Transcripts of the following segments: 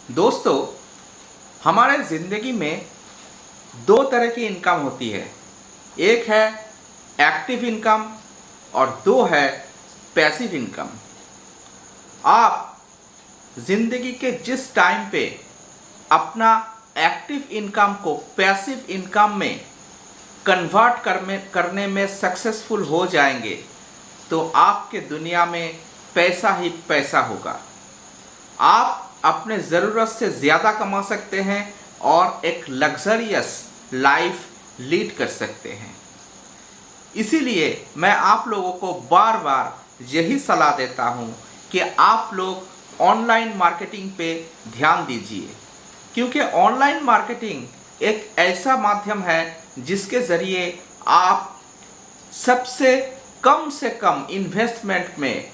दोस्तों, हमारे ज़िंदगी में दो तरह की इनकम होती है। एक है एक्टिव इनकम और दो है पैसिव इनकम। आप ज़िंदगी के जिस टाइम पे अपना एक्टिव इनकम को पैसिव इनकम में कन्वर्ट करने में सक्सेसफुल हो जाएंगे तो आपके दुनिया में पैसा ही पैसा होगा। आप अपने ज़रूरत से ज़्यादा कमा सकते हैं और एक लग्जरियस लाइफ लीड कर सकते हैं। इसीलिए मैं आप लोगों को बार बार यही सलाह देता हूं कि आप लोग ऑनलाइन मार्केटिंग पे ध्यान दीजिए, क्योंकि ऑनलाइन मार्केटिंग एक ऐसा माध्यम है जिसके ज़रिए आप सबसे कम इन्वेस्टमेंट में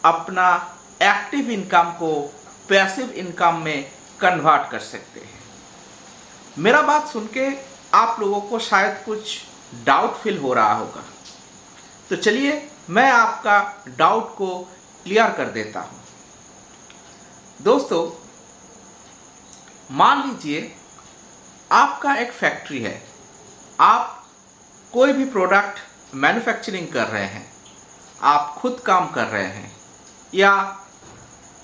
अपना एक्टिव इनकम को पैसिव इनकम में कन्वर्ट कर सकते हैं। मेरा बात सुन के आप लोगों को शायद कुछ डाउट फील हो रहा होगा, तो चलिए मैं आपका डाउट को क्लियर कर देता हूं। दोस्तों, मान लीजिए आपका एक फैक्ट्री है, आप कोई भी प्रोडक्ट मैन्युफैक्चरिंग कर रहे हैं, आप खुद काम कर रहे हैं या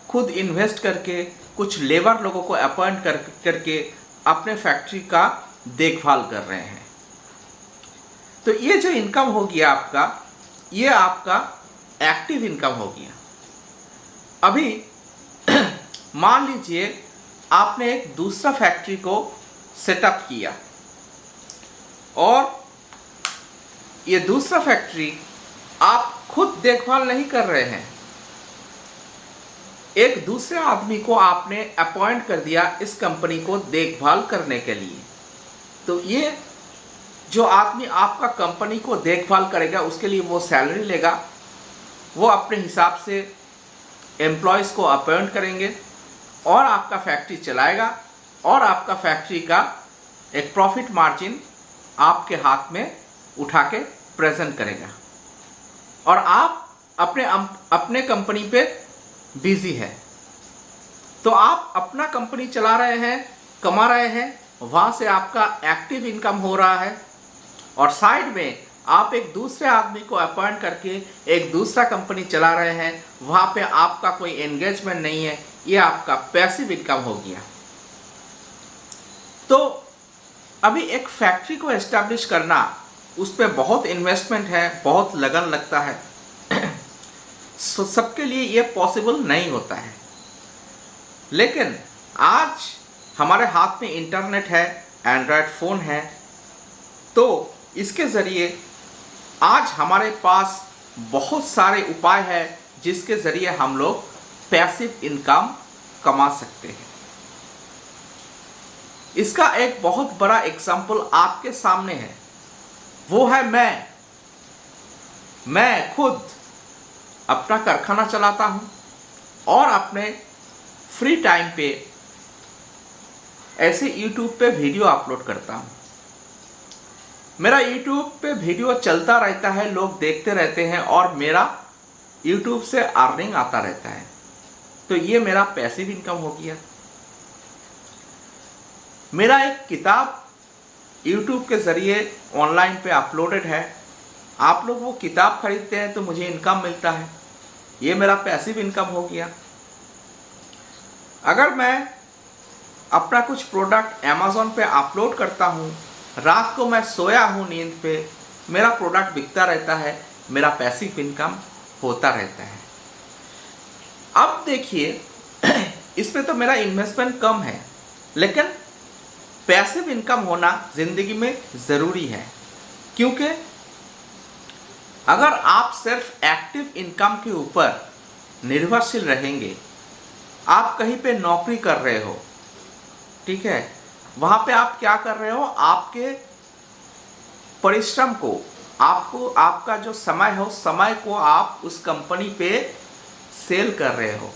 खुद इन्वेस्ट करके कुछ लेबर लोगों को अपॉइंट करके अपने फैक्ट्री का देखभाल कर रहे हैं। तो ये जो इनकम हो गया आपका, ये आपका एक्टिव इनकम हो गया। अभी मान लीजिए आपने एक दूसरा फैक्ट्री को सेटअप किया और ये दूसरा फैक्ट्री आप खुद देखभाल नहीं कर रहे हैं, एक दूसरे आदमी को आपने अपॉइंट कर दिया इस कंपनी को देखभाल करने के लिए। तो ये जो आदमी आपका कंपनी को देखभाल करेगा उसके लिए वो सैलरी लेगा, वो अपने हिसाब से एम्प्लॉयज़ को अपॉइंट करेंगे और आपका फैक्ट्री चलाएगा और आपका फैक्ट्री का एक प्रॉफिट मार्जिन आपके हाथ में उठा के प्रेजेंट करेगा और आप अपने कंपनी पे बिजी है। तो आप अपना कंपनी चला रहे हैं, कमा रहे हैं, वहाँ से आपका एक्टिव इनकम हो रहा है और साइड में आप एक दूसरे आदमी को अपॉइंट करके एक दूसरा कंपनी चला रहे हैं, वहाँ पे आपका कोई एंगेजमेंट नहीं है, ये आपका पैसिव इनकम हो गया। तो अभी एक फैक्ट्री को एस्टैब्लिश करना, उस पर बहुत इन्वेस्टमेंट है, बहुत लगन लगता है, सबके लिए ये पॉसिबल नहीं होता है। लेकिन आज हमारे हाथ में इंटरनेट है, एंड्रॉयड फ़ोन है, तो इसके ज़रिए आज हमारे पास बहुत सारे उपाय हैं जिसके ज़रिए हम लोग पैसिव इनकम कमा सकते हैं। इसका एक बहुत बड़ा एग्जाम्पल आपके सामने है, वो है मैं खुद अपना कारखाना चलाता हूँ और अपने फ्री टाइम पे ऐसे YouTube पे वीडियो अपलोड करता हूँ। मेरा YouTube पे वीडियो चलता रहता है, लोग देखते रहते हैं और मेरा YouTube से अर्निंग आता रहता है। तो ये मेरा पैसिव इनकम हो गया। मेरा एक किताब YouTube के ज़रिए ऑनलाइन पे अपलोडेड है, आप लोग वो किताब खरीदते हैं तो मुझे इनकम मिलता है, ये मेरा पैसिव इनकम हो गया। अगर मैं अपना कुछ प्रोडक्ट Amazon पे अपलोड करता हूँ, रात को मैं सोया हूँ नींद पे, मेरा प्रोडक्ट बिकता रहता है, मेरा पैसिव इनकम होता रहता है। अब देखिए इस पे तो मेरा इन्वेस्टमेंट कम है, लेकिन पैसिव इनकम होना ज़िंदगी में ज़रूरी है, क्योंकि अगर आप सिर्फ एक्टिव इनकम के ऊपर निर्भरशील रहेंगे, आप कहीं पे नौकरी कर रहे हो, ठीक है, वहाँ पे आप क्या कर रहे हो, आपके परिश्रम को, आपका जो समय है उस समय को आप उस कंपनी पे सेल कर रहे हो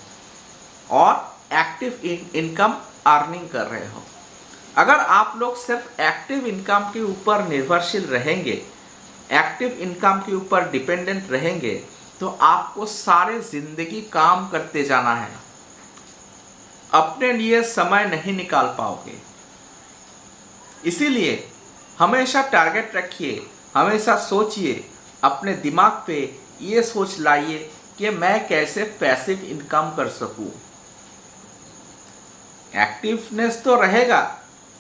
और एक्टिव इनकम अर्निंग कर रहे हो। अगर आप लोग सिर्फ एक्टिव इनकम के ऊपर निर्भरशील रहेंगे, एक्टिव इनकम के ऊपर डिपेंडेंट रहेंगे, तो आपको सारे ज़िंदगी काम करते जाना है। अपने लिए समय नहीं निकाल पाओगे। इसीलिए हमेशा टारगेट रखिए, हमेशा सोचिए, अपने दिमाग पे ये सोच लाइए कि मैं कैसे पैसिव इनकम कर सकूं। एक्टिवनेस तो रहेगा,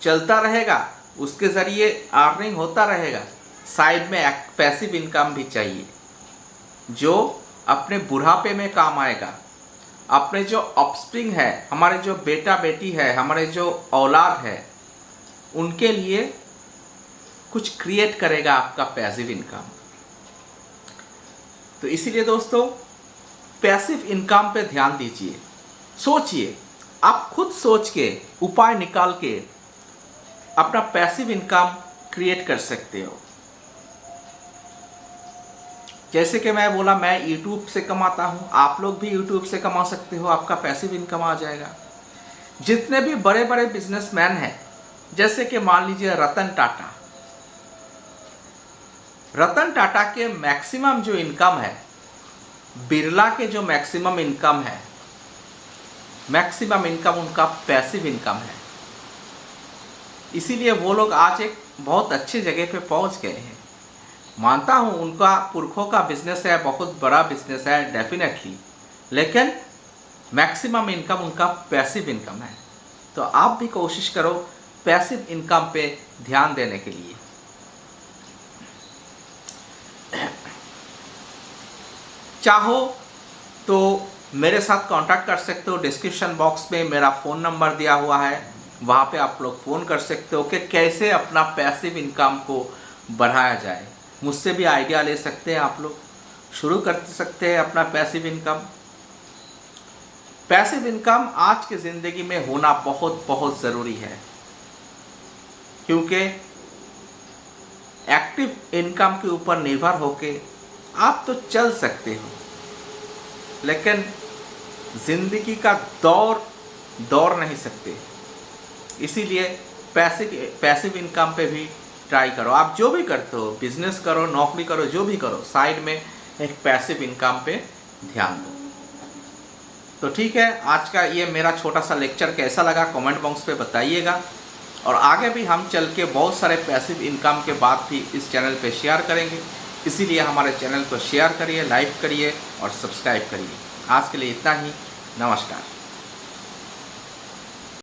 चलता रहेगा, उसके ज़रिए अर्निंग होता रहेगा, साइड में पैसिव इनकम भी चाहिए जो अपने बुढ़ापे में काम आएगा। अपने जो ऑफस्प्रिंग है, हमारे जो बेटा बेटी है, हमारे जो औलाद है, उनके लिए कुछ क्रिएट करेगा आपका पैसिव इनकम। तो इसीलिए दोस्तों पैसिव इनकम पे ध्यान दीजिए, सोचिए, आप खुद सोच के उपाय निकाल के अपना पैसिव इनकम क्रिएट कर सकते हो। जैसे कि मैं बोला, मैं YouTube से कमाता हूँ, आप लोग भी YouTube से कमा सकते हो, आपका पैसिव इनकम आ जाएगा। जितने भी बड़े बड़े बिजनेसमैन हैं, जैसे कि मान लीजिए रतन टाटा के मैक्सिमम जो इनकम है, बिरला के जो मैक्सिमम इनकम है, मैक्सिमम इनकम उनका पैसिव इनकम है। इसीलिए वो लोग आज एक बहुत अच्छी जगह पे पहुंच गए हैं। मानता हूं उनका पुरखों का बिजनेस है, बहुत बड़ा बिजनेस है डेफिनेटली, लेकिन मैक्सिमम इनकम उनका पैसिव इनकम है। तो आप भी कोशिश करो पैसिव इनकम पे ध्यान देने के लिए। चाहो तो मेरे साथ कांटेक्ट कर सकते हो, डिस्क्रिप्शन बॉक्स में मेरा फ़ोन नंबर दिया हुआ है, वहाँ पे आप लोग फ़ोन कर सकते हो कि कैसे अपना पैसिव इनकम को बढ़ाया जाए। मुझसे भी आइडिया ले सकते हैं, आप लोग शुरू कर सकते हैं अपना पैसिव इनकम। पैसिव इनकम आज की ज़िंदगी में होना बहुत बहुत ज़रूरी है, क्योंकि एक्टिव इनकम के ऊपर निर्भर होके आप तो चल सकते हो, लेकिन ज़िंदगी का दौड़ नहीं सकते। इसीलिए पैसिव इनकम पे भी ट्राई करो। आप जो भी करते हो, बिजनेस करो, नौकरी करो, जो भी करो, साइड में एक पैसिव इनकम पे ध्यान दो। तो ठीक है, आज का ये मेरा छोटा सा लेक्चर कैसा लगा कमेंट बॉक्स पे बताइएगा, और आगे भी हम चल के बहुत सारे पैसिव इनकम के बात भी इस चैनल पे शेयर करेंगे। इसीलिए हमारे चैनल को शेयर करिए, लाइक करिए और सब्सक्राइब करिए। आज के लिए इतना ही, नमस्कार।